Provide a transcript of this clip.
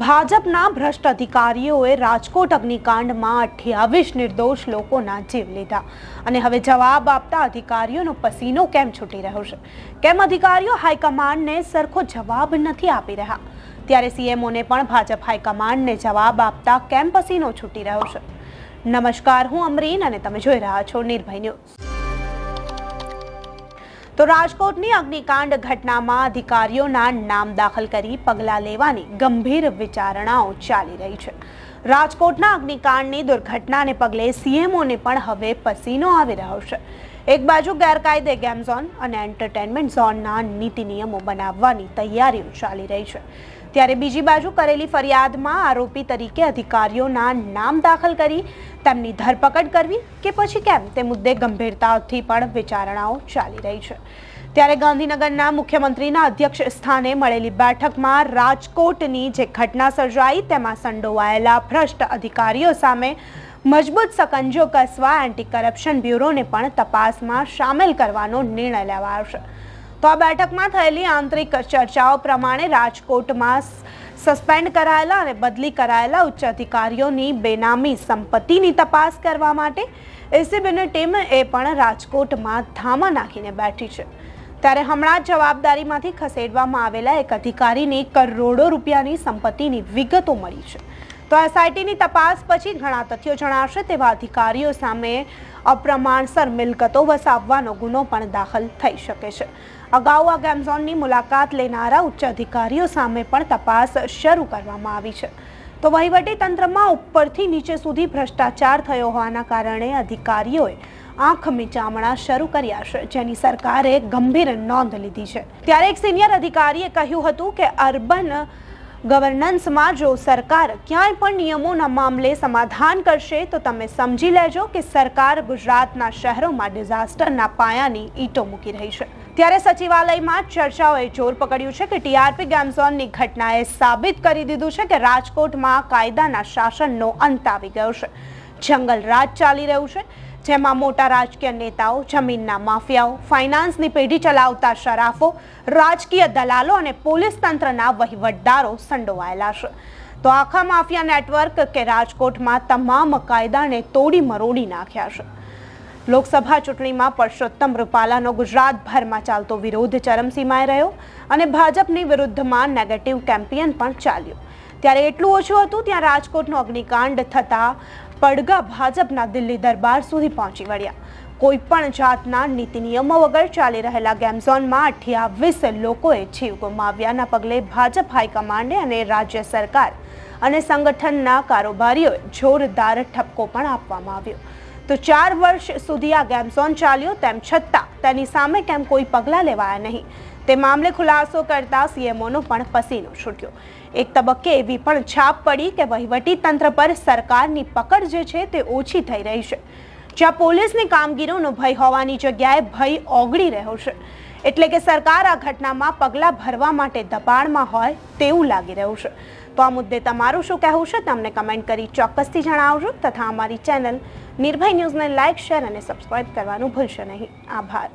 ભાજપના ભ્રષ્ટ અધિકારીઓએ રાજકોટ અગ્નિકાંડમાં 28 નિર્દોષ લોકોના જીવ લીધા અને હવે જવાબ આપતા અધિકારીઓનો પસીનો કેમ છૂટી રહ્યો છે? કેમ અધિકારીઓ હાઈકમાન્ડને સરખો જવાબ નથી આપી રહ્યા? ત્યારે સીએમઓને પણ ભાજપ હાઈકમાન્ડને જવાબ આપતા કેમ પસીનો છૂટી રહ્યો છે? નમસ્કાર, હું અમરીન અને તમે જોઈ રહ્યા છો નિર્ભય ન્યૂઝ। તો રાજકોટની અગ્નિકાંડ ઘટનામાં અધિકારીઓના નામ દાખલ કરી પગલાં લેવાની ગંભીર વિચારણાઓ ચાલી રહી છે। રાજકોટના અગ્નિકાંડની દુર્ઘટનાને પગલે સીએમઓને પણ હવે પસીનો આવી રહ્યો છે। એક બાજુ ગેરકાયદે ગેમ ઝોન અને એન્ટરટેનમેન્ટ ઝોનના નીતિ નિયમો બનાવવાની તૈયારીઓ ચાલી રહી છે, ત્યારે બીજી બાજુ કરેલી ફરિયાદમાં આરોપી તરીકે અધિકારીઓના નામ દાખલ કરી તેમની ધરપકડ કરવી કે પછી કેમ તે મુદ્દે ગંભીરતાથી પણ વિચારણાઓ ચાલી રહી છે। ત્યારે ગાંધીનગરના મુખ્યમંત્રીના અધ્યક્ષ સ્થાને મળેલી બેઠકમાં રાજકોટની જે ઘટના સર્જાઈ તેમાં સંડોવાયેલા ભ્રષ્ટ અધિકારીઓ સામે મજબૂત સકંજો કસવા એન્ટી કરપ્શન બ્યુરોને પણ તપાસમાં સામેલ કરવાનો નિર્ણય લેવાયો છે। તો આ બેઠકમાં થયેલી આંતરિક ચર્ચાઓ પ્રમાણે રાજકોટમાં સસ્પેન્ડ કરાયેલા અને બદલી કરાયેલા ઉચ્ચ અધિકારીઓની બેનામી સંપત્તિની તપાસ કરવા માટે એસીબીની ટીમ એ પણ રાજકોટમાં ધામા નાખીને બેઠી છે। ત્યારે હમણાં જ જવાબદારીમાંથી ખસેડવામાં આવેલા એક અધિકારીની કરોડો રૂપિયાની સંપત્તિની વિગતો મળી છે। તો એસઆઈટીની તપાસ પછી ઘણા તથ્યો જણાશે તેવા અધિકારીઓ સામે અપ્રમાણસર મિલકતો વસાવવાનો ગુનો પણ દાખલ થઈ શકે છે। અગાઉ આ ગેમ ઝોનની મુલાકાત લેનારા ઉચ્ચ અધિકારીઓ સામે પણ તપાસ શરૂ કરવામાં આવી છે। તો વહીવટી તંત્રમાં ઉપરથી નીચે સુધી ભ્રષ્ટાચાર થયો હોવાના કારણે અધિકારીઓએ આંખ મીચામણા શરૂ કર્યા છે, જેની સરકારે ગંભીર નોંધ લીધી છે। ત્યારે એક સિનિયર અધિકારીએ કહ્યું હતું કે અર્બન ગવર્નન્સમાં જો સરકાર ક્યાંય પણ નિયમોના મામલે સમાધાન કરશે તો તમે સમજી લેજો કે સરકાર ગુજરાતના શહેરોમાં ડિઝાસ્ટરના પાયાની ઈંટો મૂકી રહી છે। ત્યારે સચિવાલયમાં ચર્ચાઓએ જોર પકડ્યું છે કે ટીઆરપી ગેમ ઝોનની ઘટનાએ સાબિત કરી દીધું છે કે રાજકોટમાં કાયદાના શાસનનો અંત આવી ગયો છે। જંગલ રાજ ચાલી રહ્યું છે, જેમાં મોટા રાજકીય નેતાઓ, જમીનના માફિયાઓ, ફાઇનાન્સની પેઢી ચલાવતા શરાફો, રાજકીય દલાલો અને પોલીસ તંત્રના વહીવટદારો સંડોવાયેલા છે। તો આખા માફિયા નેટવર્ક કે રાજકોટમાં તમામ કાયદાને તોડી મરોડી નાખ્યા છે। લોકસભા ચૂંટણીમાં પરસોત્તમ રૂપાલાનો ગુજરાતભરમાં ચાલતો વિરોધ ચરમસીમાએ રહ્યો અને ભાજપની વિરુદ્ધમાં નેગેટિવ કેમ્પેન પણ ચાલ્યું। ત્યારે એટલું ઓછું હતું ત્યાં રાજકોટનો અગ્નિકાંડ થતાં પડઘા ભાજપના દિલ્હી દરબાર સુધી પહોંચી વળ્યા। કોઈ પણ જાતના નીતિ નિયમો વગર ચાલી રહેલા ગેમ ઝોનમાં 28 લોકોએ જીવ ગુમાવ્યાના પગલે ભાજપ હાઈકમાન્ડે અને રાજ્ય સરકાર અને સંગઠનના કારોબારીઓએ જોરદાર ઠપકો પણ આપવામાં આવ્યો। તો 4 વર્ષ સુધી આ ગેમ ઝોન ચાલ્યો, તેમ છતાં તેની સામે કેમ કોઈ પગલાં લેવાયા નહીં તે મામલે ખુલાસો કરતા સીએમઓનો પણ પસીનો છૂટ્યો। એક તબક્કે એવી પણ છાપ પડી કે વહીવટી તંત્ર પર સરકારની પકડ જે છે તે ઓછી થઈ રહી છે, જ્યાં પોલીસની કામગીરીનો ભય હોવાની જગ્યાએ ભય ઓગળી રહ્યો છે। એટલે કે સરકાર આ ઘટનામાં પગલાં ભરવા માટે દબાણમાં હોય તેવું લાગી રહ્યું છે। તો આ મુદ્દે તમારું શું કહેવું છે તમને કમેન્ટ કરી ચોક્કસથી જણાવજો તથા અમારી ચેનલ નિર્ભય ન્યૂઝને લાઇક, શેર અને સબસ્ક્રાઇબ કરવાનું ભૂલશો નહીં। આભાર।